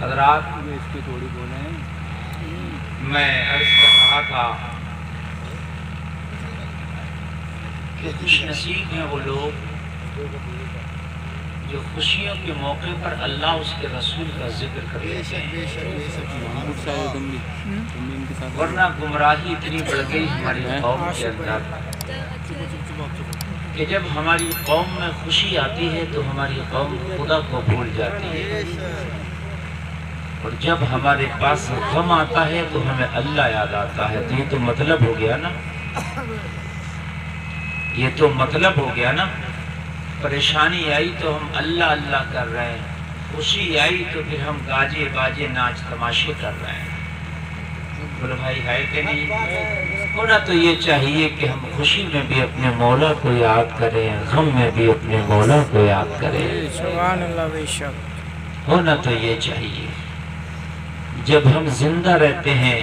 حضرات میں عرض کر رہا تھا کہ خوش نصیب ہیں وہ لوگ جو خوشیوں کے موقع پر اللہ اس کے رسول کا ذکر کرتے ہیں، ورنہ گمراہی اتنی بڑھ گئی ہماری قوم کے اندر کہ جب ہماری قوم میں خوشی آتی ہے تو ہماری قوم خدا کو بھول جاتی ہے، اور جب ہمارے پاس غم آتا ہے تو ہمیں اللہ یاد آتا ہے۔ تو یہ تو مطلب ہو گیا نا، یہ تو مطلب ہو گیا نا۔ پریشانی آئی تو ہم اللہ اللہ کر رہے ہیں، خوشی آئی تو پھر ہم گاجے باجے ناچ تماشے کر رہے ہیں۔ بولو بھائی ہے کہ نہیں؟ ہونا تو یہ چاہیے کہ ہم خوشی میں بھی اپنے مولا کو یاد کریں، غم میں بھی اپنے مولا کو یاد کریں۔ سبحان اللہ بے شک۔ ہونا تو یہ چاہیے۔ جب ہم زندہ رہتے ہیں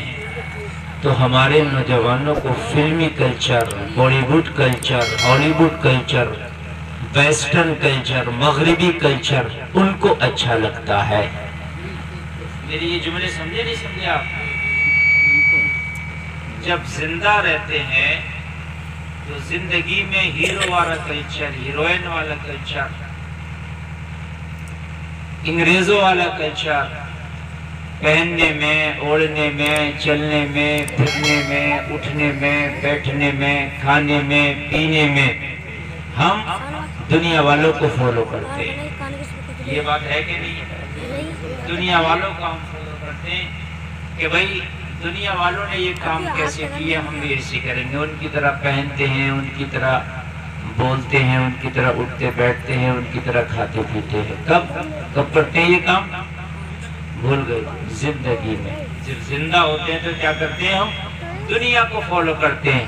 تو ہمارے نوجوانوں کو فلمی کلچر، بالی ووڈ کلچر، ہالی ووڈ کلچر، ویسٹرن کلچر، مغربی کلچر ان کو اچھا لگتا ہے۔ میری یہ جملے سمجھے نہیں سمجھے آپ؟ جب زندہ رہتے ہیں تو زندگی میں ہیرو والا کلچر، ہیروئن والا کلچر، انگریزوں والا کلچر، پہننے میں، اوڑھنے میں، چلنے میں، پھرنے میں، اٹھنے میں، بیٹھنے میں، کھانے میں، پینے میں ہم دنیا والوں کو فالو کرتے ہیں۔ یہ بات ہے کہ نہیں؟ دنیا والوں کا ہم فالو کرتے ہیں کہ بھائی دنیا والوں نے یہ کام کیسے کیا، ہم بھی ایسے کریں گے۔ ان کی طرح پہنتے ہیں، ان کی طرح بولتے ہیں، ان کی طرح اٹھتے بیٹھتے ہیں، ان کی طرح کھاتے پیتے ہیں۔ کب کرتے ہیں یہ کام؟ بھول گئے۔ زندگی میں جب زندہ ہوتے ہیں تو کیا کرتے ہیں؟ ہم دنیا کو فالو کرتے ہیں،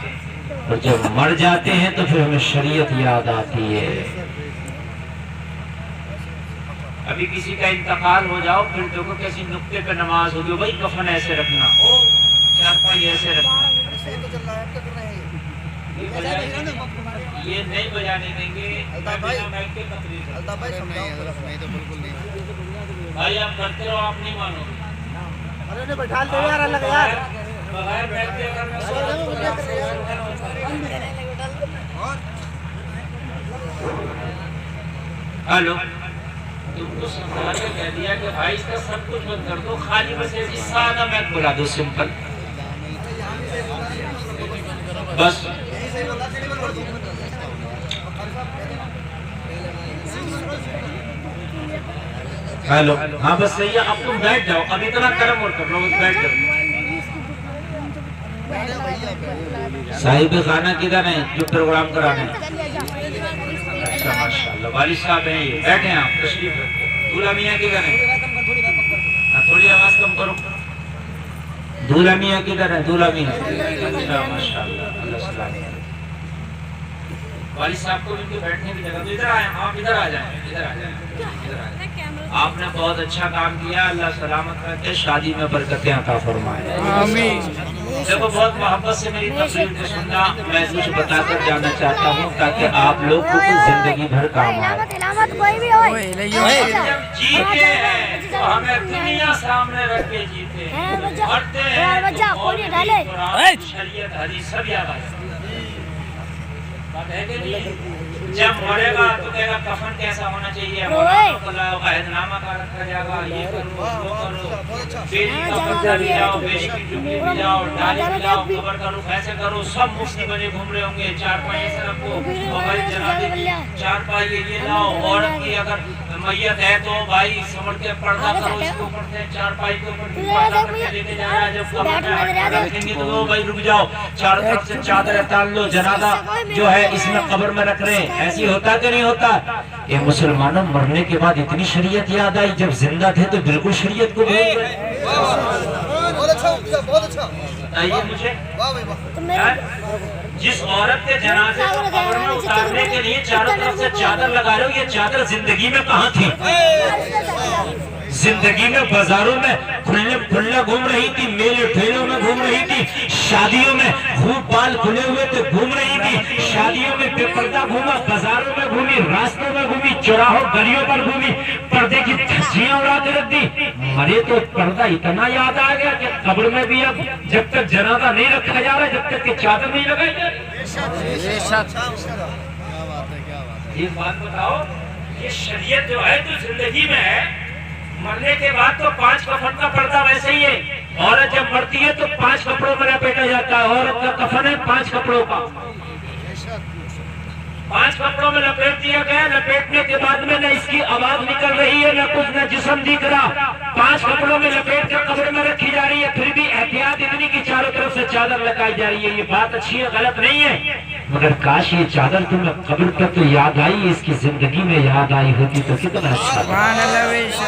اور جب مر جاتے ہیں تو پھر ہمیں شریعت یاد آتی ہے۔ ابھی کسی کا انتقال ہو جاؤ، پھر دیکھو کیسی نقطے پہ نماز ہوگی، بھائی کفن ایسے رکھنا، چارپائی ایسے رکھنا۔ یہ نہیں بجانے دیں گے بھائی، آپ کرتے رہو، آپ نہیں مانو گے۔ بغیر بیٹھتے کرنا ہلو، تم کو سمجھا کے کہہ دیا کہ بھائی اس کا سب کچھ بند کر دو، خالی بس ایسی سادہ میک بلا دو، سمپل بس۔ ہیلو، ہاں بس صحیح ہے، اب تم بیٹھ جاؤ، اب اتنا کرم اور کر لو، بس بیٹھ جاؤ۔ صاحب خانہ کدھر ہیں جو پروگرام کرانے ہیں؟ اچھا ماشاءاللہ، والد صاحب ہیں، یہ بیٹھے ہیں، آپ تشریف رکھیں۔ دولہا میاں کدھر ہیں؟ تھوڑی آواز کم کرو۔ دولہا میاں کدھر ہیں؟ دولہا میاں، اچھا ماشاءاللہ، اللہ سلامت۔ والد صاحب کو ان کے بیٹھنے کی جگہ، تو ادھر آئیں، آپ ادھر آ جائیں، ادھر آ جائیں، ادھر آ جائیں۔ آپ نے بہت اچھا کام کیا، اللہ سلامت رکھے، شادی میں برکتیں عطا فرمائے۔ آمین۔ دیکھو بہت محبت سے میری تقریر کو سننا، میں کچھ بتا کر جانا چاہتا ہوں تاکہ آپ لوگ کو کچھ زندگی بھر کام آئے۔ جب جیتے ہیں تو ہمیں دنیا سامنے رکھ کے جیتے ہیں، مرتے ہیں تو موت قرآن شریعت حدیث سب یاد آئے۔ بات ہے کہ نہیں؟ جب مرے گا تو کہے گا کفن کیسا ہونا چاہیے، مولانا کو لاؤ، عہد نامہ کا رکھا جائے گا، یہ کرو وہ کرو، بیٹی کا پردہ بھی لاؤ، بیٹی کی جملی بھی لاؤ، ڈالی بھی لاؤ، قبر کا رخ ایسے کرو، سب مفتی بنے گھوم رہے ہوں گے۔ چارپائی ایسے رکھو، اور بھائی جنازے کی چارپائی یہ لاؤ، عورت کی اگر میت ہے تو بھائی سمجھ کے پردہ کرو، اس کے اوپر سے چارپائی کے اوپر پردہ کر کے لے کے جانا ہے۔ جب قبر میں رکھیں گے تو وہ بھائی رک جاؤ، چاروں طرف سے چادریں تان لو، جنازہ جو ہے اس میں قبر میں رکھ رہے ہیں۔ ایسی ہوتا کہ نہیں ہوتا؟ یہ مسلمانوں مرنے کے بعد اتنی شریعت یاد آئی، جب زندہ تھے تو بالکل شریعت کو بھول گئے۔ بتائیے مجھے، جس عورت کے جنازے کو قبر میں اتارنے کے لیے چاروں طرف سے چادر لگا رہے ہو، یہ چادر زندگی میں کہاں تھی؟ زندگی میں بازاروں میں کھلے گھوم رہی تھی، میلے ٹھیلوں میں گھوم رہی تھی، شادیوں میں خوب بال کھلے ہوئے تھے گھوم رہی تھی، شادیوں میں بے پردہ گھوما، بازاروں میں گھومی، راستوں میں گھومی، چوراہوں گلیوں پر گھومی، پردے کی دھجیاں اڑا کے رکھ دی۔ ہمارے تو پردہ اتنا یاد آ گیا کہ قبر میں بھی اب جب تک جنازہ نہیں رکھا جا رہا جب تک کہ چادر نہیں لگائی جا رہی۔ ایک بات بتاؤ، یہ شریعت جو ہے جو زندگی میں ہے، مرنے کے بعد تو 5 کفن کا پردہ ویسے ہی ہے، عورت جب مرتی ہے تو 5 کپڑوں میں لپیٹا جاتا ہے، عورت کا کفن ہے 5 کپڑوں کا، 5 کپڑوں میں لپیٹ دیا گیا، لپیٹنے کے بعد میں نہ اس کی آواز نکل رہی ہے نہ کچھ، نہ جسم دکھ رہا، 5 کپڑوں میں لپیٹ کر قبر میں رکھی جا رہی ہے، پھر بھی احتیاط اتنی کہ چاروں طرف سے چادر لگائی جا رہی ہے۔ یہ بات اچھی ہے، غلط نہیں ہے، مگر کاش یہ چادر تمہیں قبر پر تو یاد آئی، اس کی زندگی میں یاد آئی ہوتی تو کتنا اچھا تھا۔ سبحان اللہ بے شک۔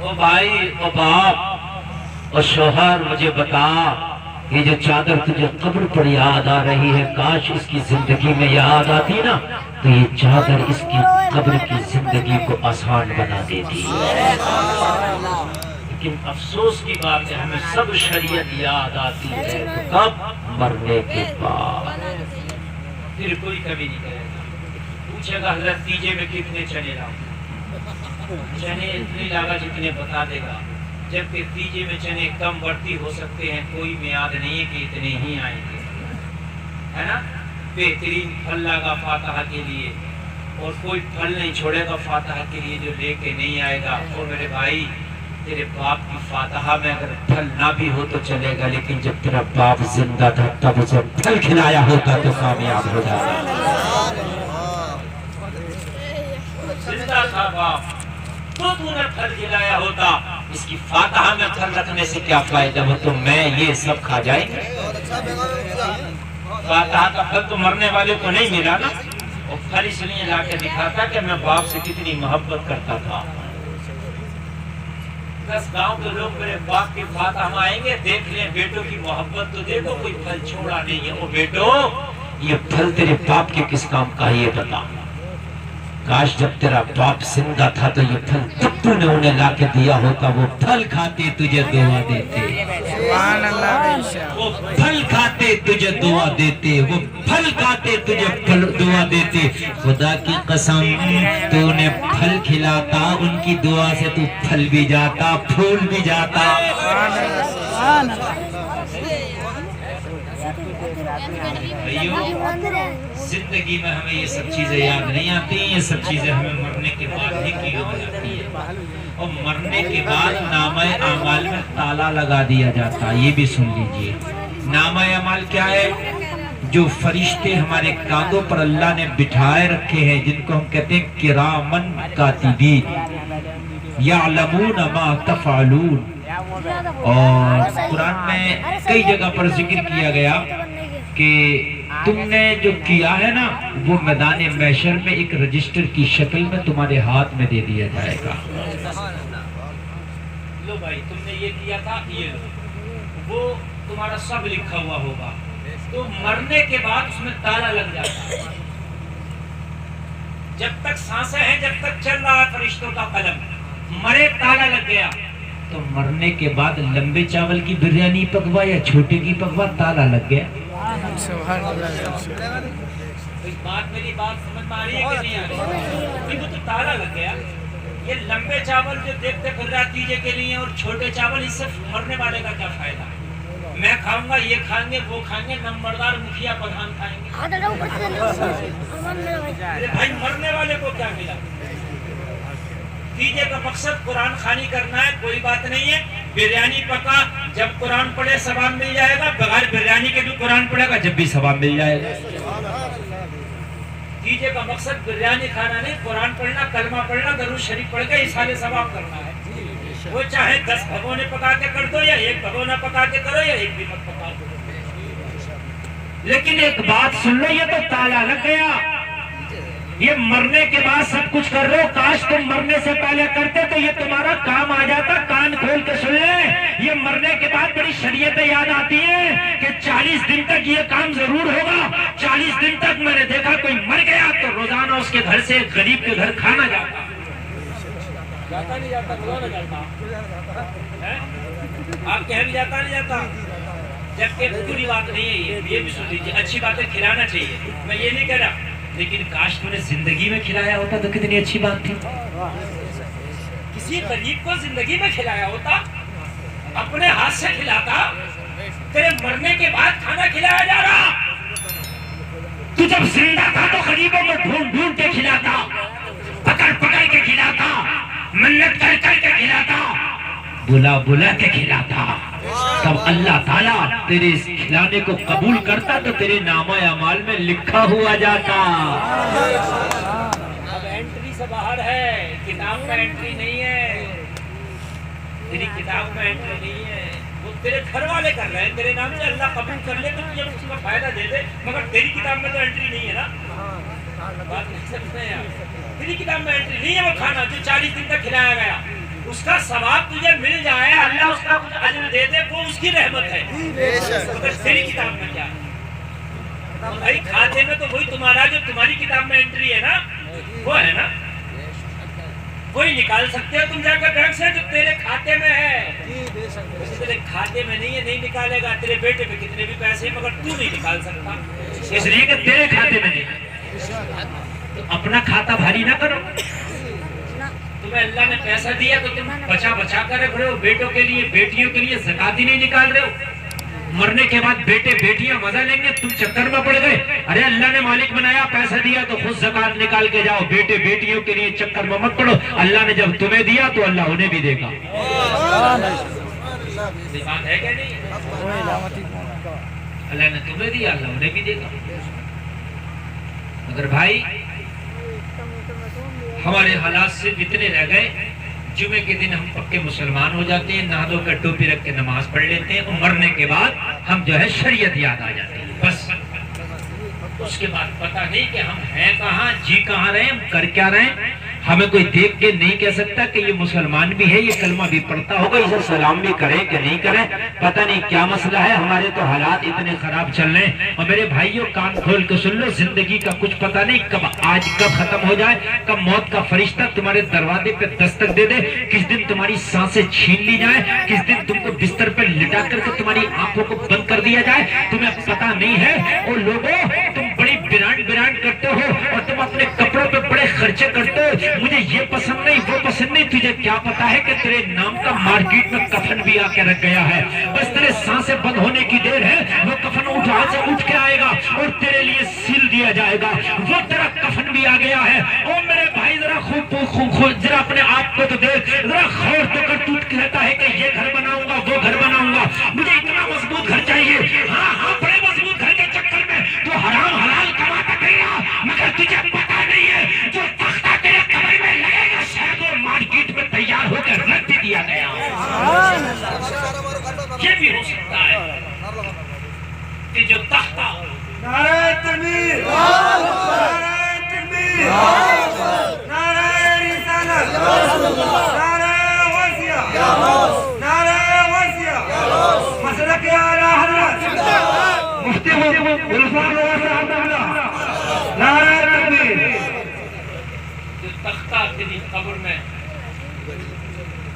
او بھائی، او باپ، او شوہر، مجھے بتا، یہ جو چادر تجھے قبر پر یاد آ رہی ہے، کاش اس کی زندگی میں یاد آتی نا تو یہ چادر اس کی قبر کی زندگی کو آسان بنا دیتی۔ لیکن افسوس کی بات ہے، ہمیں سب شریعت یاد آتی ہے تو کب؟ مرنے کے بعد۔ پھر کوئی کبھی نہیں کرے گا، پوچھے گا حضرت تیجے میں کتنے چنے لاؤں، چنے اتنی لاگا جتنے بتا دے گا، جبکہ تیجے میں چنے کم بڑھتی ہو سکتے ہیں، کوئی میعاد نہیں ہے کہ اتنے ہی آئیں گے، ہے نا؟ بہترین پھل لاگا فاتحہ کے لیے، اور کوئی پھل نہیں چھوڑے گا فاتحہ کے لیے جو لے کے نہیں آئے گا۔ اور میرے بھائی، تیرے باپ کی فاتحہ میں اگر پھل نہ بھی ہو تو چلے گا، لیکن جب تیرا باپ زندہ تھا تب اسے پھل کھلایا ہوتا تو کامیاب ہو جاتا۔ زندہ تھا باپ تو نے پھل کھلایا ہوتا، اس کی فاتحہ میں پھل رکھنے سے کیا فائدہ ہو؟ تو میں یہ سب کھا جائیں گے؟ فاتحہ کا پھل تو مرنے والے کو نہیں ملا نا، وہ پھل اس لیے لا کے دکھاتا کہ میں باپ سے کتنی محبت کرتا تھا۔ 10 گاؤں کے لوگ میرے باپ کی فاتحہ میں آئیں گے، دیکھ لیں بیٹوں کی محبت تو دیکھو، کوئی پھل چھوڑا نہیں ہے۔ وہ بیٹو، یہ پھل تیرے باپ کے کس کام کا ہے یہ بتا؟ کاش جب تیرا باپ زندہ تھا تو یہ پھل تب نے انہیں لا کے دیا ہوتا، وہ پھل کھاتے تجھے دعا دیتے، سبحان اللہ بے شک۔ وہ پھل کھاتے تجھے دعا دیتے، وہ پھل کھاتے تجھے دعا دیتے۔ خدا کی قسم، تو انہیں پھل کھلاتا، ان کی دعا سے تو پھل بھی جاتا، پھول بھی جاتا۔ زندگی میں ہمیں یہ سب چیزیں یاد نہیں آتی، یہ سب چیزیں ہمیں مرنے کے بعد ہی کی یاد آتی ہے۔ اور مرنے کے بعد نامہ اعمال میں تالا لگا دیا جاتا، یہ بھی سن لیجئے۔ نامہ اعمال کیا ہے؟ جو فرشتے ہمارے کاندھوں پر اللہ نے بٹھائے رکھے ہیں، جن کو ہم کہتے ہیں کرامن کاتبین یعلمون ما تفعلون۔ اور قرآن میں کئی جگہ پر ذکر کیا گیا کہ تم نے جو کیا ہے نا وہ میدان محشر میں ایک رجسٹر کی شکل میں تمہارے ہاتھ میں دے دیا جائے گا۔ لو بھائی، تم نے یہ کیا تھا، یہ لو، وہ تمہارا سب لکھا ہوا ہوگا۔ تو مرنے کے بعد اس میں تالا لگ جاتا ہے، جب تک سانسیں ہیں، جب تک چل رہا ہے فرشتوں کا قلم، مرے تالا لگ گیا۔ تو مرنے کے بعد لمبے چاول کی بریانی پکوا یا چھوٹے کی پکوا، تالا لگ گیا۔ سبحان اللہ۔ میری بات سمجھ میں آ رہی ہے کہ نہیں آ رہی؟ تو تالا لگ گیا۔ یہ لمبے چاول جو دیکھتے پھر رہا تیجے کے لیے، اور چھوٹے چاول، اس سے مرنے والے کا کیا فائدہ؟ میں کھاؤں گا، یہ کھائیں گے، وہ کھائیں گے، نمبردار مکھیا پردھان کھائیں گے۔ بھائی مرنے والے کو کیا ملا؟ تیجے کا مقصد قرآن خوانی کرنا ہے، کوئی بات نہیں ہے۔ بریانی پکا، جب قرآن پڑھے ثواب مل جائے گا، بغیر بریانی کے بھی قرآن پڑھے گا جب بھی ثواب مل جائے گا۔ تیجے کا مقصد بریانی کھانا نہیں، قرآن پڑھنا، کلمہ پڑھنا، درود شریف پڑھ کے اصحال ثواب کرنا ہے۔ وہ چاہے 10 بھگونے پکا کے کر دو یا 1 بھگونا پکا کے کرو یا 1 بھی مت پکا دو، لیکن ایک بات سن لو، یہ تو تالا لگ گیا۔ یہ مرنے کے بعد سب کچھ کر رہے ہو، کاش تم مرنے سے پہلے کرتے تو یہ تمہارا کام آ جاتا۔ کان کھول کے سن لیں، یہ مرنے کے بعد بڑی شریعتیں یاد آتی ہیں کہ 40 دن تک یہ کام ضرور ہوگا۔ 40 دن تک میں نے دیکھا کوئی مر گیا تو روزانہ اس کے گھر سے غریب کے گھر کھانا جاتا نہیں جاتا، کھلانا جاتا، آپ کہہ بھی جاتا نہیں جاتا، جبکہ پوری بات نہیں ہے۔ یہ بھی سن لیجیے، اچھی باتیں کھلانا چاہیے، میں یہ نہیں کہہ رہا لیکن کاش تو نے زندگی میں کھلایا ہوتا تو کتنی اچھی بات تھی. کسی غریب کو زندگی میں کھلایا ہوتا, اپنے ہاتھ سے کھلاتا. تیرے مرنے کے بعد کھانا کھلایا جا رہا. تو جب زندہ تھا تو غریبوں کو ڈھونڈ ڈھونڈ کے کھلاتا, پکڑ پکڑ کے کھلاتا, منت کر کر کے کھلاتا, بلا بلا کے کھلاتا. تب اللہ تعالیٰ تیرے اس کھلانے کو قبول کرتا تو تیرے نامہ اعمال میں لکھا ہوا جاتا. اب انٹری سے باہر ہے, کتاب میں انٹری نہیں ہے. تیری کتاب میں انٹری نہیں ہے, وہ تیرے گھر والے کر رہے ہیں. تیرے نام سے اللہ قبول کر لے تو تجھے اس کا فائدہ دے دے, مگر تیری کتاب میں تو انٹری نہیں ہے نا. بات نہیں سمجھتے ہیں آپ. تیری کتاب میں انٹری نہیں ہے. وہ کھانا جو 40 دن تک کھلایا گیا اس کا ثواب تجھے مل جائے, اللہ اس کا کچھ اجر دے دے, وہ اس کی رحمت ہے. مگر تیری کتاب میں کیا ہے بھائی؟ کھاتے میں تو وہی تمہارا جو تمہاری کتاب میں انٹری ہے نا, وہ ہے نا. کوئی نکال سکتے ہو تم جا کر بینک سے جو تیرے کھاتے میں ہے. تیرے کھاتے میں نہیں ہے, نہیں نکالے گا. تیرے بیٹے پہ کتنے بھی پیسے ہیں مگر تو نہیں نکال سکتا, اس لیے کہ تیرے کھاتے میں نہیں. تو اپنا کھاتا بھاری نہ کرو. تمہیں اللہ نے پیسہ دیا تو تم بچا بچا کر رکھ رہے ہو بیٹوں کے لیے, بیٹیوں کے لیے زکات ہی نہیں نکال رہے ہو. مرنے کے بعد بیٹے بیٹیاں مزہ لیں گے, تم چکر میں پڑ گئے. ارے اللہ نے مالک بنایا, پیسہ دیا تو خود زکات نکال کے جاؤ. بیٹے بیٹیوں کے لیے چکر میں مت پڑو. اللہ نے جب تمہیں دیا تو اللہ انہیں بھی دے گا. بات ہے کہ نہیں؟ اللہ نے تمہیں دیا, اللہ انہیں بھی دے گا. مگر بھائی ہمارے حالات سے اتنے رہ گئے, جمعے کے دن ہم پکے مسلمان ہو جاتے ہیں, نہا دھو کر ٹوپی رکھ کے نماز پڑھ لیتے ہیں, اور مرنے کے بعد ہم جو ہے شریعت یاد آ جاتی ہے. بس اس کے بعد پتہ نہیں کہ ہم ہیں کہاں, جی کہاں رہے, ہم کر کیا رہے. ہمیں کوئی دیکھ کے نہیں کہہ سکتا کہ یہ مسلمان بھی ہے, یہ کلمہ بھی پڑھتا ہوگا, اسے سلام بھی کریں کہ نہیں کریں. پتہ نہیں کیا مسئلہ ہے. ہمارے تو حالات اتنے خراب چل رہے ہیں. اور میرے بھائیوں کان کھول کے سن لو, زندگی کا کچھ پتہ نہیں کب آج کب ختم ہو جائے, کب موت کا فرشتہ تمہارے دروازے پہ دستک دے دے, کس دن تمہاری سانسیں چھین لی جائیں, کس دن تم کو بستر پہ لٹا کر کے تمہاری آنکھوں کو بند کر دیا جائے. تمہیں پتہ نہیں ہے. اور لوگوں تم بڑی برانڈ کرتے ہو, اور تم اپنے کپڑوں پہ بڑے خرچے کرتے ہو. مجھے یہ پسند نہیں, وہ پسند نہیں. تجھے کیا پتا ہے کہ تیرے نام کا مارکیٹ میں کفن بھی آ کے رکھ گیا ہے. بس تیرے سانسیں بند ہونے کی دیر ہے, وہ کفن اٹھ کے آئے گا اور تیرے لیے سیل دیا جائے گا. وہ تیرا کفن بھی آ گیا ہے. اور میرے بھائی ذرا خوب ذرا اپنے آپ کو تو دیکھ, ذرا غور تو کر. ٹوٹ کہتا ہے کہ یہ گھر بناؤں گا, وہ گھر بناؤں گا, مجھے اتنا مضبوط گھر چاہیے. ہاں بڑے مضبوط گھر کے چکر میں تو حرام حلال کماتا گیا, مگر تجھے پتا نہیں ہے جو تختہ تیرے قبر میں لگے گا شاید وہ مارکیٹ میں تیار ہو کر رکھ بھی دیا گیا. یہ بھی ہو سکتا ہے کہ جو تختہ نعرہ تکبیر, نعرہ تکبیر, نعرہ رسالت, نعرہ وسیع, نعرہ وسیع, مسلک اعلی حضرت مفتی عرفان صاحب, نعرہ تکبیر. جو تختہ تیری قبر میں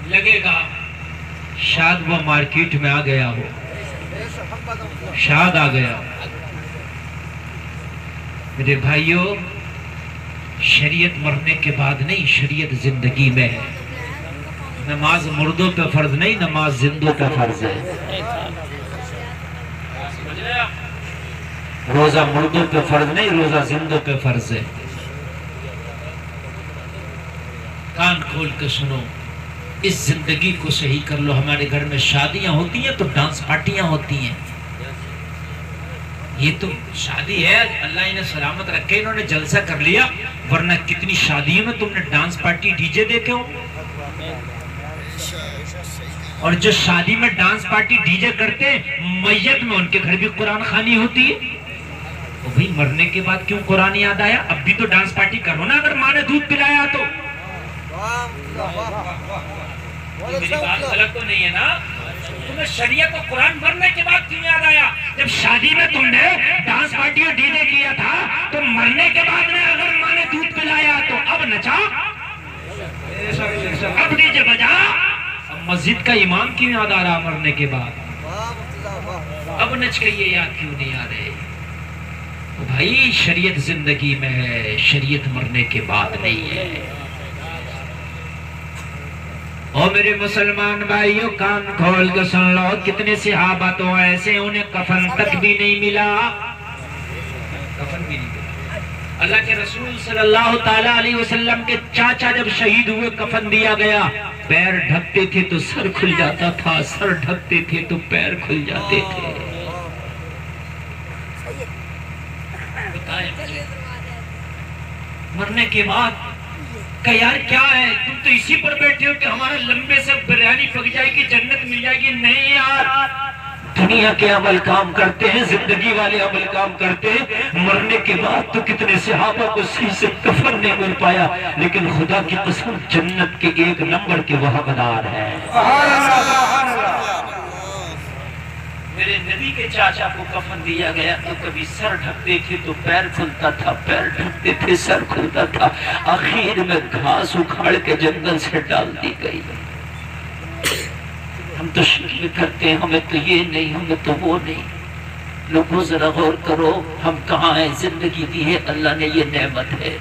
لگے گا شاید وہ مارکیٹ میں آ گیا ہو, شاید آ گیا. میرے بھائیوں, شریعت مرنے کے بعد نہیں, شریعت زندگی میں ہے. نماز مردوں پہ فرض نہیں, نماز زندوں پہ فرض ہے. روزہ مردوں پہ فرض نہیں, روزہ زندوں پہ فرض ہے. کان کھول کے سنو, اس زندگی کو صحیح کر لو. ہمارے گھر میں شادیاں ہوتی ہیں تو ڈانس پارٹیاں ہوتی ہیں. یہ تو شادی ہے, اللہ انہیں سلامت رکھے, انہوں نے جلسہ کر لیا, ورنہ کتنی شادیوں میں تم نے ڈانس پارٹی ڈی جے دیکھے ہو. اور جو شادی میں ڈانس پارٹی ڈی جے کرتے ہیں, میت میں ان کے گھر بھی قرآن خوانی ہوتی ہے. تو بھئی مرنے کے بعد کیوں قرآن یاد آیا؟ اب بھی تو ڈانس پارٹی کرو نا, اگر ماں نے دودھ پلایا تو. میری بات غلط تو نہیں ہے نا؟ تمہیں شریعت و قرآن مرنے کے بعد کیوں یاد آیا؟ جب شادی میں تم نے ڈانس پارٹی اور ڈی جے کیا تھا تو مرنے کے بعد میں اگر ماں نے دودھ پلایا تو اب نچا, اب ڈی جے بجا. اب مسجد کا امام کیوں یاد آ رہا مرنے کے بعد؟ اب نچ کے یہ یاد کیوں نہیں آ رہے؟ بھائی شریعت زندگی میں ہے، شریعت مرنے کے بعد نہیں ہے۔ اور میرے مسلمان بھائیوں کان کھول کے سن لو، کتنے صحابہ تو ایسے انہیں کفن تک بھی نہیں ملا، کفن بھی نہیں ملا۔ اللہ کے رسول صلی اللہ تعالیٰ علیہ وسلم کے چاچا جب شہید ہوئے کفن دیا گیا، پیر ڈھکتے تھے تو سر کھل جاتا تھا، سر ڈھکتے تھے تو پیر کھل جاتے تھے۔ مرنے کے بعد کہ یار کیا ہے، تم تو اسی پر بیٹھے ہو کہ ہمارا لمبے سے بریانی پک جائے گی، جنت مل جائے گی۔ نہیں یار، دنیا کے عمل کام کرتے ہیں، زندگی والے عمل کام کرتے ہیں۔ مرنے کے بعد تو کتنے صحابہ کو صحیح سے کفن نہیں مل پایا، لیکن خدا کی قسم جنت کے 1 نمبر کے وہ حقدار ہیں۔ میرے نبی کے چاچا کو کفن دیا گیا تو کبھی سر ڈھکتے تھے تو پیر کھلتا تھا، پیر ڈھکتے تھے سر کھلتا تھا، آخر میں گھاس اکھاڑ کے جنگل سے ڈال دی گئی۔ ہم تو شکل کرتے ہیں ہمیں تو یہ نہیں، ہمیں تو وہ نہیں۔ لوگوں ذرا غور کرو، ہم کہاں ہیں؟ زندگی دی ہے اللہ نے، یہ نعمت ہے۔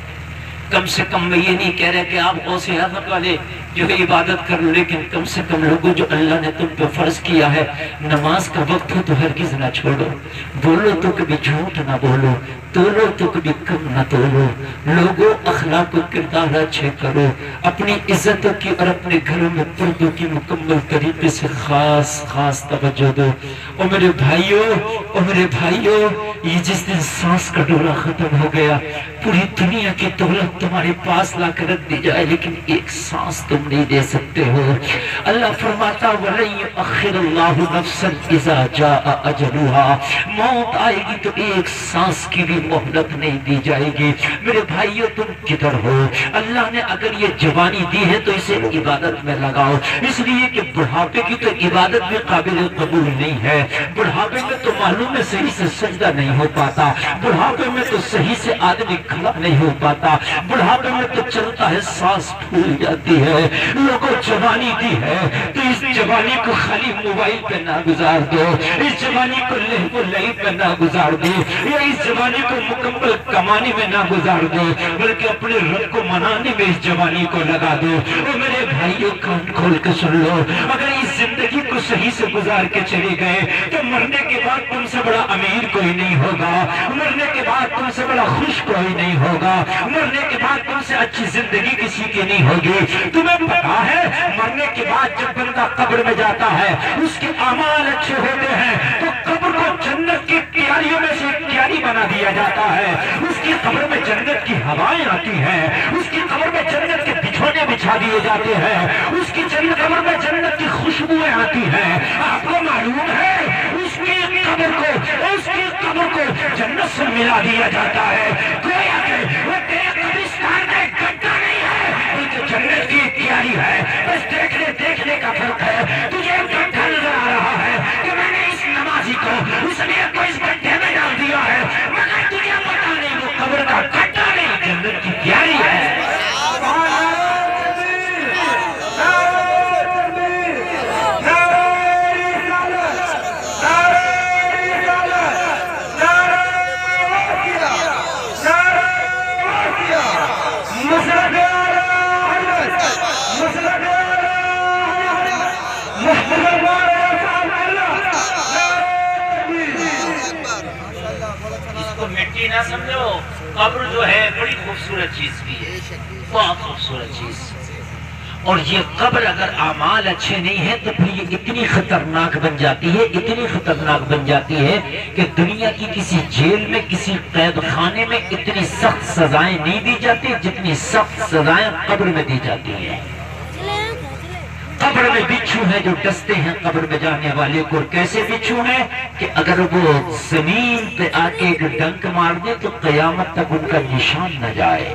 کم سے کم میں یہ نہیں کہہ رہا کہ آپ غوث اعظم والے جو ہے عبادت کر لو، لیکن کم سے کم لوگوں جو اللہ نے تم پہ فرض کیا ہے، نماز کا وقت ہو تو ہرگز نہ چھوڑو، بولو تو کبھی جھوٹ نہ بولو، تولو تو کبھی کم نہ تولو، لوگوں اخلاق و کردار اچھے کرو، اپنی عزتوں کی اور اپنے گھروں میں پردوں کی مکمل طریقے سے خاص توجہ دو۔ اور میرے بھائیوں، یہ جس دن سانس کا ڈورا ختم ہو گیا، پوری دنیا کی دولت تمہارے پاس لا کر رکھ دی جائے لیکن ایک سانس تم نہیں دے سکتے ہو۔ اللہ فرماتا وَلَن يُؤَخِّرَ اللَّهُ نَفْسًا إِذَا جَاءَ أَجَلُهَا، موت آئے گی تو ایک سانس کی بھی مہلت نہیں دی جائے گی۔ میرے بھائیوں تم کدھر ہو؟ اللہ نے اگر یہ جوانی دی ہے تو اسے عبادت میں لگاؤ، اس لیے کہ بڑھاپے کی تو عبادت بھی قابل قبول نہیں ہے۔ بڑھاپے میں تو معلوم ہے صحیح سے سجدہ نہیں ہو پاتا، بڑھاپے میں تو صحیح سے آدمی کھڑا نہیں ہو پاتا، بڑھاپے میں تو چلتا ہے سانس پھول جاتی ہے۔ لوگوں جوانی دی ہے تو اس جوانی کو خالی موبائل پہ نہ گزار دو، اس جوانی کو لہو و لعب پہ نہ گزار دو، یا اس جوانی کو مکمل کمانے میں نہ گزار دو، بلکہ اپنے رب کو منانے میں اس جوانی کو لگا دو۔ اور میرے بھائیوں کان کھول کے سن لو، اگر اس زندگی کو صحیح سے گزار کے چلے گئے تو مرنے کے بعد تم سے بڑا امیر کوئی نہیں ہوگا، مرنے کے بعد تم سے بڑا خوش کوئی نہیں ہوگا، مرنے کے بعد تم سے اچھی زندگی کسی کی نہیں ہوگی۔ تمہیں پتا ہے مرنے کے بعد جب بندہ قبر میں جاتا ہے اس کے اعمال اچھے ہوتے ہیں تو قبر کو جنت کی کیاریوں میں سے ایک کیاری بنا دیا جاتا ہے، اس کی قبر میں جنت کی ہوائیں آتی ہیں، اس کی قبر میں جنت کے بچھونے بچھا دیے جاتے ہیں، اس کی قبر میں جنت کی خوشبوئیں آتی ہیں۔ آپ کو معلوم ہے اس کی قبر کو جنت سے ملا دیا جاتا ہے، گویا کہ وہ تیرے قبرستان کا ایک گڈھا نہیں ہے بلکہ جنت کی کیاری ہے۔ بس دیکھنے کا فرق ہے، تجھے ایک گڈھا نظر آ رہا ہے کہ میں نے اس نمازی کو اس نیک کو اس گڈھے میں ڈال دیا ہے، مگر تجھے پتا نہیں وہ قبر کا گڈھا نہیں جنت کی کیاری ہے۔ مٹی نہ سمجھو، قبر جو ہے بڑی خوبصورت چیز بھی ہے، بہت خوبصورت چیز۔ اور یہ قبر اگر اعمال اچھے نہیں ہیں تو پھر یہ اتنی خطرناک بن جاتی ہے کہ دنیا کی کسی جیل میں کسی قید خانے میں اتنی سخت سزائیں نہیں دی جاتی جتنی سخت سزائیں قبر میں دی جاتی ہیں۔ قبر میں بچھو ہیں جو ڈستے ہیں قبر میں جانے والے کو، کیسے بچھو ہیں کہ اگر وہ زمین پہ آ کے ایک ڈنک مار دے تو قیامت تک ان کا نشان نہ جائے۔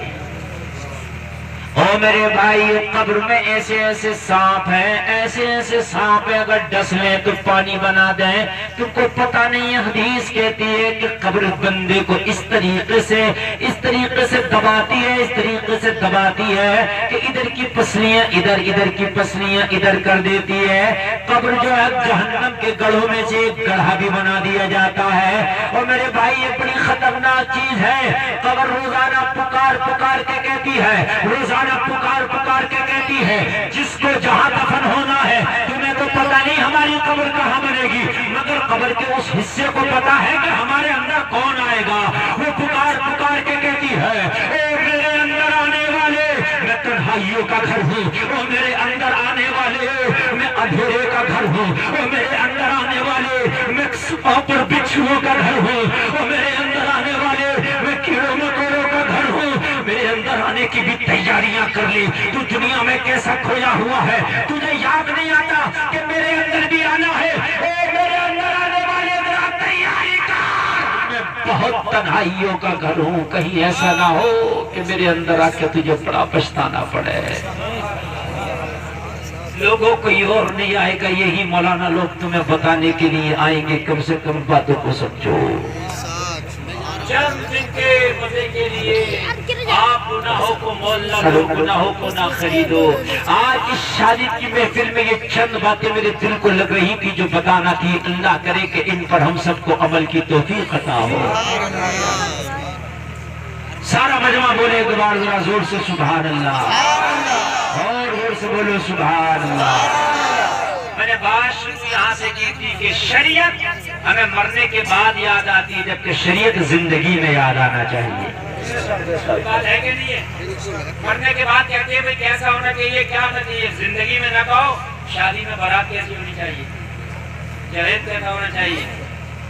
اور او میرے بھائی قبر میں ایسے ایسے سانپ ہیں، ایسے ایسے سانپ ہیں، اگر ڈس لیں تو پانی بنا دیں۔ تم کو پتہ نہیں ہے، حدیث کہتی ہے کہ قبر بندے کو اس طریقے سے دباتی ہے، اس طریقے سے دباتی ہے کہ ادھر کی پسلیاں ادھر، ادھر کی پسلیاں ادھر کر دیتی ہے۔ قبر جو ہے جہنم کے گڑھوں میں سے ایک گڑھا بھی بنا دیا جاتا ہے۔ اور میرے بھائی یہ بڑی خطرناک چیز ہے۔ قبر روزانہ پکار پکار کے کہتی ہے، روزانہ پکار پکار کے کہتی ہے جس کو جہاں دفن ہونا ہے، تمہیں تو پتہ نہیں ہماری قبر کہاں بنے گی، مگر قبر کے اس حصے کو پتہ ہے کہ ہمارے اندر کون آئے گا۔ وہ پکار پکار کے کہتی ہے، اے میرے اندر آنے والے، میں تنہائیوں کا گھر ہوں۔ او میرے اندر آنے والے، میں اندھیرے کا گھر ہوں۔ او میرے اندر آنے والے، میں پر بچھوؤں کا گھر ہوں۔ او میرے اندر آنے والے، میں کیڑوں مکوڑوں کا گھر ہوں۔ میرے اندر آنے کی بھی تیاریاں کر لی۔ تو دنیا میں کیسا کھویا ہوا ہے، تجھے یاد نہیں آتا کہ میرے اندر بھی آنا ہے۔ اے میرے اندر آنے والے، ذرا تیاری کر۔ میں بہت تنہائیوں کا گھر ہوں، کہیں ایسا نہ ہو کہ میرے اندر آ کے تجھے بڑا پچھتانا پڑے۔ لوگوں کوئی اور نہیں آئے گا، یہی مولانا لوگ تمہیں بتانے کے لیے آئیں گے۔ کم سے کم باتوں کو سمجھو۔ چند دن کے مزے کے لیے آپ گناہوں کو مول نہ لو، گناہوں کو نہ خریدو۔ آج اس شادی کی محفل میں یہ چند باتیں میرے دل کو لگ رہی تھی جو بتانا تھی۔ اللہ کرے کہ ان پر ہم سب کو عمل کی توفیق عطا ہو۔ سارا مجمع بولے ایک بار ذرا زور سے سبحان اللہ، اور زور سے بولو سبحان اللہ۔ میں نے بات شروع یہاں سے کی تھی کہ شریعت ہمیں مرنے کے بعد یاد آتی ہے، جبکہ شریعت زندگی میں یاد آنا چاہیے۔ بات ہے کہ نہیں ہے؟ مرنے کے بعد کہتے ہیں بھئی کیسا ہونا چاہیے، کیا ہونا چاہیے؟ زندگی میں نہ کہو شادی میں بارات کیسی ہونی چاہیے، جہیز کیسا ہونا چاہیے،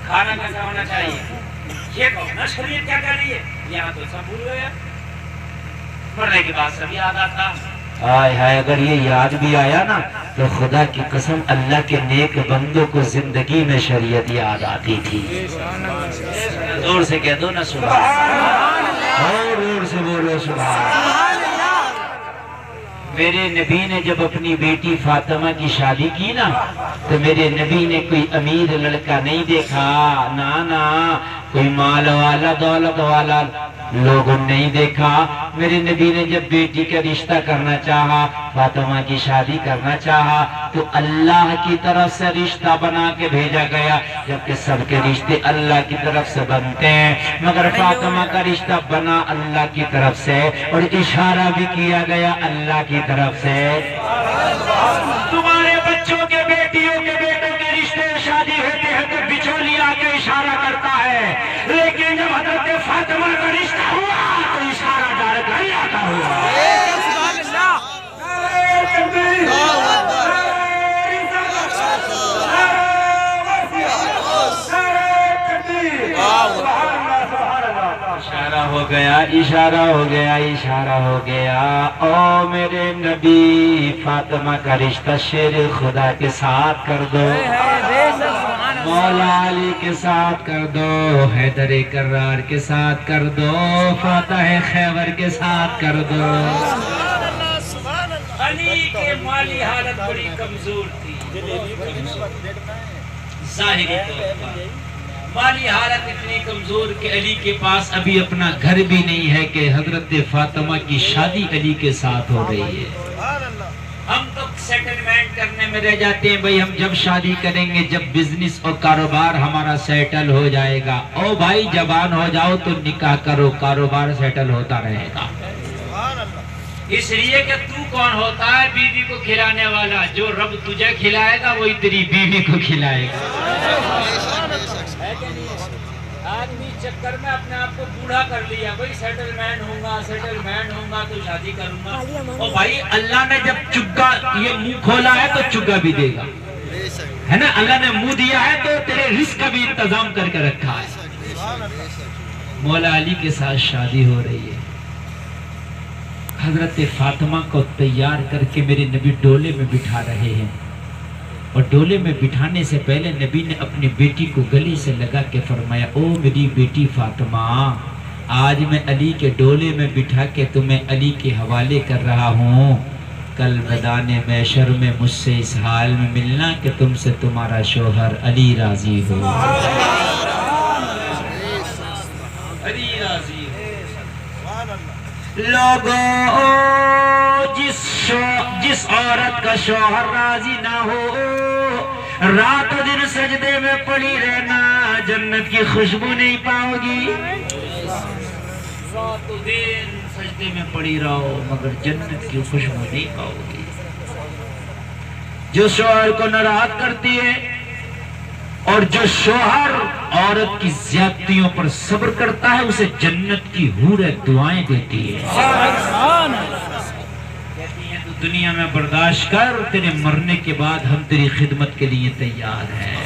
کھانا کیسا ہونا چاہیے، یہ کہو نا شریعت کیا کہہ رہی ہے۔ یہاں تو سب بھول گئے، مرنے کے بعد سب یاد آتا۔ ہائے ہائے، اگر یہ یاد بھی آیا نا تو خدا کی قسم اللہ کے نیک بندوں کو زندگی میں شریعت یاد آتی تھی۔ زور سے کہہ دو نا سبحان اللہ، اور زور سے بولو سبحان اللہ۔ میرے نبی نے جب اپنی بیٹی فاطمہ کی شادی کی نا تو میرے نبی نے کوئی امیر لڑکا نہیں دیکھا، نا کوئی مال والا دولت والا لوگوں نہیں دیکھا۔ میرے نبی نے جب بیٹی کا رشتہ کرنا چاہا، فاطمہ کی شادی کرنا چاہا تو اللہ کی طرف سے رشتہ بنا کے بھیجا گیا، جبکہ سب کے رشتے اللہ کی طرف سے بنتے ہیں، مگر فاطمہ کا رشتہ بنا اللہ کی طرف سے، اور اشارہ بھی کیا گیا اللہ کی طرف سے۔ تمہارے بچوں کے بیٹیوں کے بیٹوں کے رشتے شادی ہوتے ہیں تو بچولیا کے اشارہ کرتا ہے، لیکن جب حضرت فاطمہ کا رشتہ ہوا تو اشارہ ڈائریکٹ اللہ کا ہوا۔ اشارہ ہو گیا، اشارہ ہو گیا، اشارہ ہو گیا۔ او میرے نبی، فاطمہ کا رشتہ شیر خدا کے ساتھ کر دو، مولا علی کے ساتھ کر دو، حیدر کرار کے ساتھ کر دو، فاتح خیبر کے ساتھ کر دو۔ علی کے مالی حالت بڑی کمزور تھی، ظاہری طور پر مالی حالت اتنی کمزور کہ علی کے پاس ابھی اپنا گھر بھی نہیں ہے کہ حضرت فاطمہ کی شادی علی کے ساتھ ہو رہی ہے۔ ہم تو سیٹلمنٹ کرنے میں رہ جاتے ہیں، بھئی ہم جب شادی کریں گے، جب بزنس اور کاروبار ہمارا سیٹل ہو جائے گا۔ او بھائی جوان ہو جاؤ تو نکاح کرو، کاروبار سیٹل ہوتا رہے گا۔ اس لیے کہ تو کون ہوتا ہے بیوی کو کھلانے والا، جو رب تجھے کھلائے گا وہی تیری بیوی کو کھلائے گا۔ آدمی چکر میں اپنے آپ کو بوڑھا کر لیا، بھئی سیٹلمنٹ ہوں گا تو شادی کروں گا۔ اور بھائی اللہ نے جب چگا یہ منہ کھولا ہے تو چگا بھی دے گا، ہے نا؟ اللہ نے منہ دیا ہے تو تیرے رزق کا بھی انتظام کر کے رکھا ہے۔ مولا علی کے ساتھ شادی ہو رہی ہے، حضرت فاطمہ کو تیار کر کے میرے نبی ڈولے میں بٹھا رہے ہیں، اور ڈولے میں بٹھانے سے پہلے نبی نے اپنی بیٹی کو گلے سے لگا کے فرمایا، او میری بیٹی فاطمہ، آج میں علی کے ڈولے میں بٹھا کے تمہیں علی کے حوالے کر رہا ہوں، کل میدان محشر میں مجھ سے اس حال میں ملنا کہ تم سے تمہارا شوہر علی راضی ہو، علی راضی ہو۔ لوگوں جس عورت کا شوہر راضی نہ ہو، رات و دن سجدے میں پڑی رہنا، جنت کی خوشبو نہیں پاؤ گی۔ رات و دن سجدے میں پڑی رہو مگر جنت کی خوشبو نہیں پاؤ گی۔ جو شوہر کو ناراض کرتی ہے اور جو شوہر عورت کی زیادتیوں پر صبر کرتا ہے، اسے جنت کی حوریں دعائیں دیتی ہے، کہتی ہیں تو دنیا میں برداشت کر، تیرے مرنے کے بعد ہم تیری خدمت کے لیے تیار ہیں۔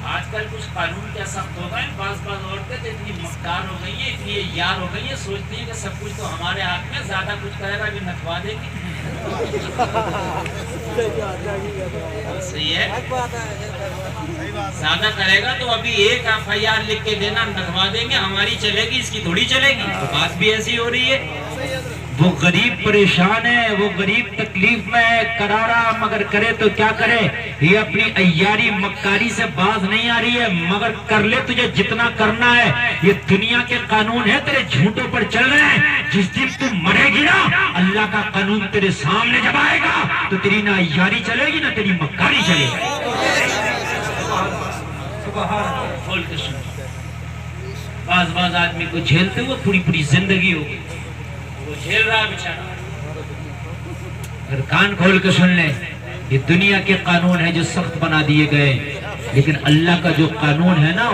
آج کل کچھ قانون کیا سخت ہو گئے، بعض عورتیں تو اتنی مختار ہو گئی ہیں، اتنی یار ہو گئی ہیں، سوچتی ہیں کہ سب کچھ تو ہمارے ہاتھ میں، زیادہ کچھ کرے گا بھی نتوا دے گی۔ صحیح ہے، زیادہ کرے گا تو ابھی ایک FIR لکھ کے دینا، نتوا دیں گے، ہماری چلے گی، اس کی تھوڑی چلے گی۔ تو بات بھی ایسی ہو رہی ہے۔ وہ غریب پریشان ہے، وہ غریب تکلیف میں ہے، کرارا مگر کرے تو کیا کرے، یہ اپنی عیاری مکاری سے باز نہیں آ رہی ہے، مگر کر لے، تجھے جتنا کرنا ہے، یہ دنیا کے قانون ہے، تیرے جھوٹوں پر چل رہے ہیں۔ جس دن تم مرے گی نا، اللہ کا قانون تیرے سامنے جب آئے گا تو تیری نہ عیاری چلے گی نہ تیری مکاری چلے گی۔ کھول کے سن، بعض آدمی کو جھیلتے ہوئے پوری پوری زندگی ہوگی، وہ جھیل رہا بیچارہ۔ اگر کان کھول کے سن لیں، یہ دنیا کے قانون ہے جو سخت بنا دیے گئے، لیکن اللہ کا جو قانون ہے نا،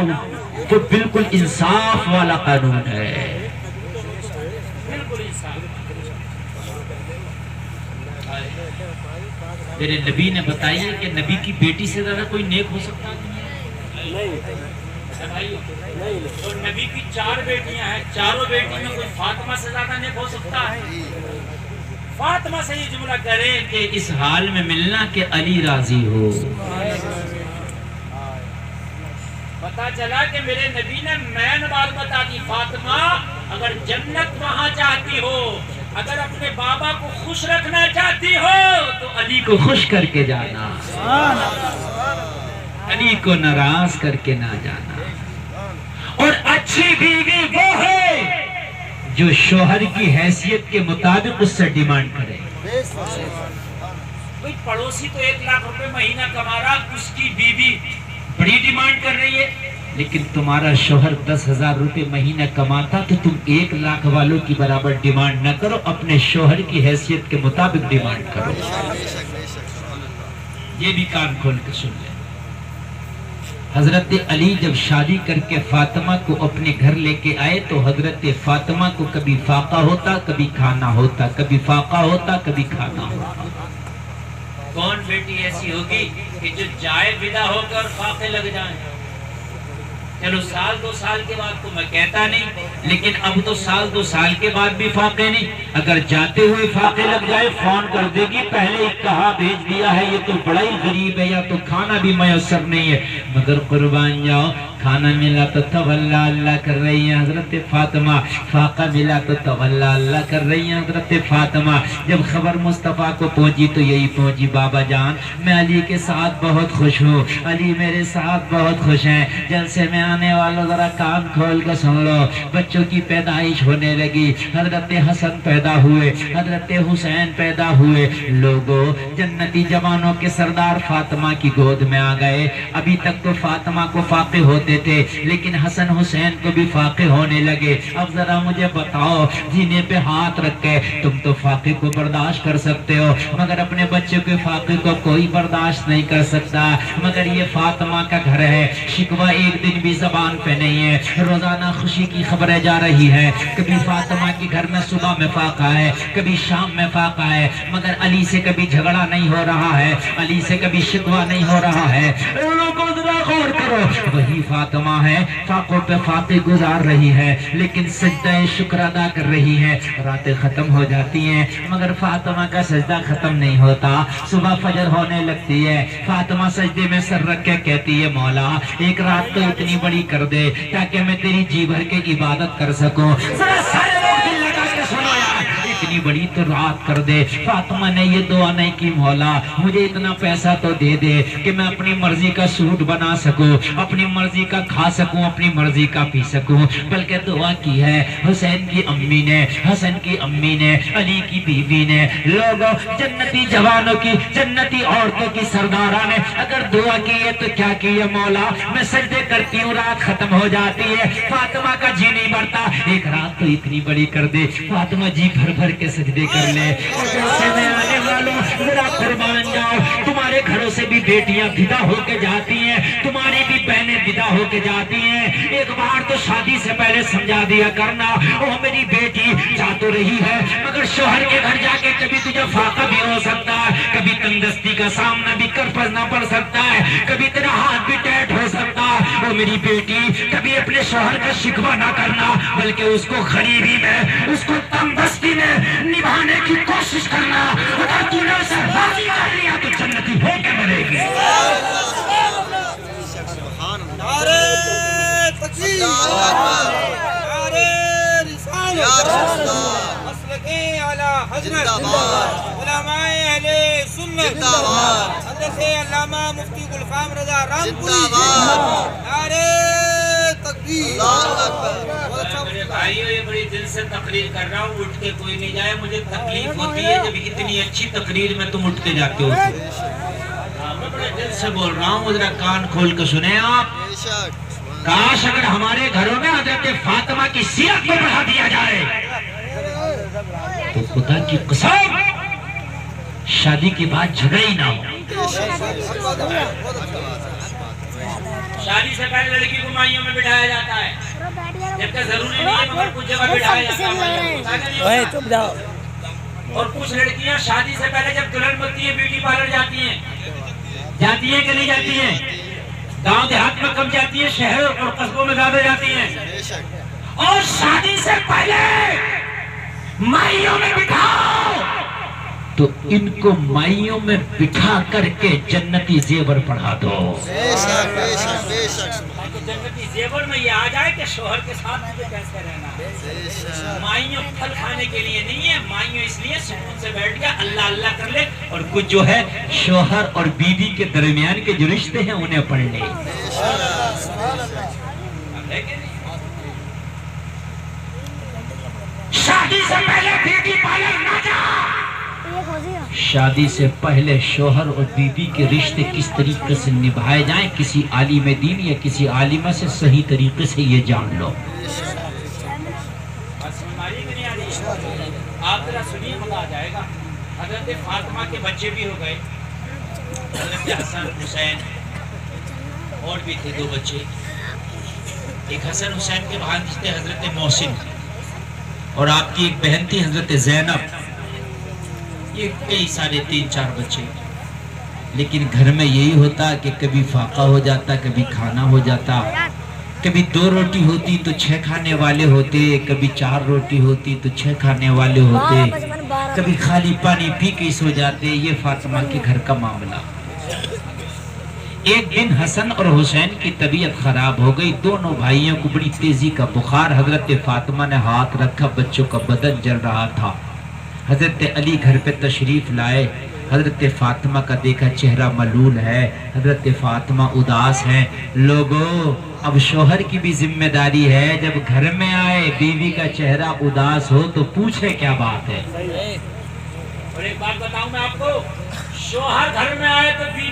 وہ بالکل انصاف والا قانون ہے، بالکل انصاف۔ میرے نبی نے بتایا کہ نبی کی بیٹی سے زیادہ کوئی نیک ہو سکتا ہے؟ اور نبی کی 4 بیٹیاں ہیں، چاروں بیٹی میں کوئی فاطمہ سے زیادہ نیک ہو سکتا ہے؟ فاطمہ سے یہ جملہ کرے کہ اس حال میں ملنا کہ علی راضی ہو۔ پتا چلا کہ میرے نبی نے مین بات بتا دی، فاطمہ اگر جنت وہاں چاہتی ہو، اگر اپنے بابا کو خوش رکھنا چاہتی ہو تو علی کو خوش کر کے جانا، علی کو ناراض کر کے نہ جانا۔ اور اچھی بیوی وہ ہے جو شوہر کی حیثیت کے مطابق اس سے ڈیمانڈ کرے۔ کوئی پڑوسی تو 1 لاکھ روپے مہینہ کما رہا، اس کی بیوی بڑی ڈیمانڈ کر رہی ہے، لیکن تمہارا شوہر 10,000 روپے مہینہ کماتا تو تم 1 لاکھ والوں کی برابر ڈیمانڈ نہ کرو، اپنے شوہر کی حیثیت کے مطابق ڈیمانڈ کرو۔ یہ بھی کان کھول کے سن لیں۔ حضرت علی جب شادی کر کے فاطمہ کو اپنے گھر لے کے آئے تو حضرت فاطمہ کو کبھی فاقہ ہوتا، کبھی کھانا ہوتا، کبھی فاقہ ہوتا، کبھی کھانا ہوتا۔ کون بیٹی ایسی ہوگی کہ جو جائے ودا ہو کر فاقے لگ جائیں؟ چلو 1-2 سال کے بعد تو میں کہتا نہیں، لیکن اب تو 1-2 سال کے بعد بھی فاقے نہیں، اگر جاتے ہوئے فاقے لگ جائے فون کر دے گی، پہلے ہی کہا بھیج دیا ہے، یہ تو بڑا ہی غریب ہے، یا تو کھانا بھی میسر نہیں ہے، مگر قربان جاؤ کھانا ملا تو تولا اللہ کر رہی ہیں حضرت فاطمہ، فاقہ ملا تو تولا اللہ کر رہی ہیں حضرت فاطمہ۔ جب خبر مصطفیٰ کو پہنچی تو یہی پہنچی، بابا جان میں علی کے ساتھ بہت خوش ہوں، علی میرے ساتھ بہت خوش ہیں، جلسے میں آنے والوں ذرا کان کھول کے سن لو، بچوں کی پیدائش ہونے لگی، حضرت حسن پیدا ہوئے، حضرت حسین پیدا ہوئے، لوگوں جنتی جوانوں کے سردار فاطمہ کی گود میں آ گئے۔ ابھی تک تو فاطمہ کو فاقے ہوتے تھے، لیکن حسن حسین کو بھی فاقے ہونے لگے۔ اب ذرا مجھے بتاؤ، سینے پہ ہاتھ رکھ کے تم تو فاقے کو برداشت کر سکتے ہو، مگر اپنے بچے کے فاقے کو کوئی برداشت نہیں کر سکتا، مگر یہ فاطمہ کا گھر ہے، شکوہ ایک دن بھی زبان پہ نہیں ہے، روزانہ خوشی کی خبریں جا رہی ہیں، کبھی فاطمہ کے گھر میں صبح میں فاقہ ہے، کبھی شام میں فاقہ ہے، مگر علی سے کبھی جھگڑا نہیں ہو رہا ہے، علی سے کبھی شکوہ نہیں ہو رہا ہے۔ لوگوں ذرا غور کرو، کرو. وہی فاطمہ ہے فاقوں پہ فاتح گزار رہی ہے لیکن سجدہ شکر ادا کر رہی ہے. راتیں ختم ہو جاتی ہیں مگر فاطمہ کا سجدہ ختم نہیں ہوتا. صبح فجر ہونے لگتی ہے. فاطمہ سجدے میں سر رکھ کے کہتی ہے مولا ایک رات تو اتنی بڑی کر دے تاکہ میں تیری جی بھر کے عبادت کر سکوں. ذرا سارے لوگ دل لگا کے سنو یار, اتنی بڑی تو رات کر دے. فاطمہ نے یہ دعا نہیں کی مولا مجھے اتنا پیسہ تو دے دے کہ میں اپنی مرضی کا سوٹ بنا سکوں, اپنی مرضی کا کھا سکوں, اپنی مرضی کا پی سکوں. بلکہ دعا کی ہے حسین کی امی نے, حسن کی امی نے, علی کی بیوی نے, لوگوں جنتی جوانوں کی, جنتی عورتوں کی سردارہ نے اگر دعا کی ہے تو کیا کی ہے مولا میں سجدے کرتی ہوں رات ختم ہو جاتی ہے فاطمہ کا جی نہیں بڑھتا ایک رات تو اتنی بڑی کر دے. فاطمہ جی بھر بھر کے سجدے کر لے. جیسے میں آنے والوں ذرا قربان جاؤ, تمہارے گھروں سے بھی بیٹیاں ودا ہو کے جاتی ہیں, تمہاری بھی بہنیں ودا ہو کے جاتی ہیں. ایک بار تو شادی سے پہلے سمجھا دیا کرنا او میری بیٹی جا تو رہی ہے مگر شوہر کے گھر جا کے کبھی تجھے فاقہ بھی ہو سکتا ہے, کبھی تنگستی کا سامنا بھی کر پڑنا پڑ سکتا ہے, کبھی تیرا ہاتھ بھی ٹیٹ ہو سکتا ہے. او میری بیٹی کبھی اپنے شوہر کا شکوہ نہ کرنا بلکہ اس کو غریبی میں, اس کو تنگستی میں نبھانے کی کوشش کرنا. اگر تو نے اسے راضی کر لیا تو جنتی ہو کے مرے گی. نعرہ تکبیر, نعرہ رسالت, مسلک اعلی حضرت علماء اہل سنت حضرت علامہ مفتی گلفام رضا رامپوری, نعرہ تکبیر. میرے بھائیو یہ بڑی دل سے تقریر کر رہا ہوں, اٹھ کے کوئی نہیں جائے. مجھے تکلیف ہوتی ہے جب اتنی اچھی تقریر میں تم اٹھ کے جاتے ہو. میں بڑے دل سے بول رہا ہوں, ذرا کان کھول کے سنیں آپ. کاش اگر ہمارے گھروں میں حضرت فاطمہ کی سیرت کو بڑھا دیا جائے تو خدا کی قسم شادی کے بعد جھگڑے ہی نہ ہو. شادی سے پہلے لڑکی کو مائیوں میں بٹھایا جاتا ہے, جبکہ ضروری نہیں ہے مگر کچھ جگہ بٹھایا جاتا ہے. اور کچھ لڑکیاں شادی سے پہلے جب دلہن بنتی ہیں بیوٹی پارلر جاتی ہیں کہ نہیں جاتی ہیں؟ گاؤں دیہات میں کم جاتی ہیں, شہر اور قصبوں میں زیادہ جاتی ہیں. اور شادی سے پہلے مائیوں میں بٹھاؤ تو ان کو مائیوں میں بٹھا کر کے جنتی زیور پڑھا دو. جنتی زیور میں یہ آ جائے کہ شوہر کے ساتھ مجھے کیسے رہنا ہے. مائیوں پھل کھانے کے لیے نہیں ہے, مائیوں اس لیے سکون سے بیٹھ گیا اللہ اللہ کر لے اور کچھ جو ہے شوہر اور بیوی کے درمیان کے جو رشتے ہیں انہیں پڑھ لے. شادی سے پہلے بیوی پارلر نہ جا. شادی سے پہلے شوہر اور بیوی کے رشتے کس طریقے سے نبھائے جائیں کسی عالم دین یا کسی عالمہ سے صحیح طریقے سے یہ جان لو. آپ ذرا سنیے مزہ آ جائے گا. حضرت فاطمہ کے بچے بھی ہو گئے, حضرت حسن حسین اور بھی تھے 2 بچے. ایک حسن حسین کے بھانجے تھے حضرت محسن اور آپ کی ایک بہن تھی حضرت زینب. یہ کئی سارے 3-4 بچے. لیکن گھر میں یہی ہوتا کہ کبھی فاقہ ہو جاتا, کبھی کھانا ہو جاتا, کبھی 2 روٹی ہوتی تو 6 کھانے والے ہوتے, کبھی 4 روٹی ہوتی تو 6 کھانے والے ہوتے, کبھی خالی پانی پی کے سو جاتے. یہ فاطمہ کے گھر کا معاملہ. ایک دن حسن اور حسین کی طبیعت خراب ہو گئی. دونوں بھائیوں کو بڑی تیزی کا بخار. حضرت فاطمہ نے ہاتھ رکھا, بچوں کا بدن جل رہا تھا. حضرت علی گھر پہ تشریف لائے. حضرت فاطمہ کا دیکھا چہرہ ملول ہے, حضرت فاطمہ اداس ہیں. لوگوں اب شوہر کی بھی ذمہ داری ہے, جب گھر میں آئے بیوی کا چہرہ اداس ہو تو پوچھے کیا بات ہے. اور ایک بات بتاؤں میں آپ کو, شوہر گھر میں آئے تو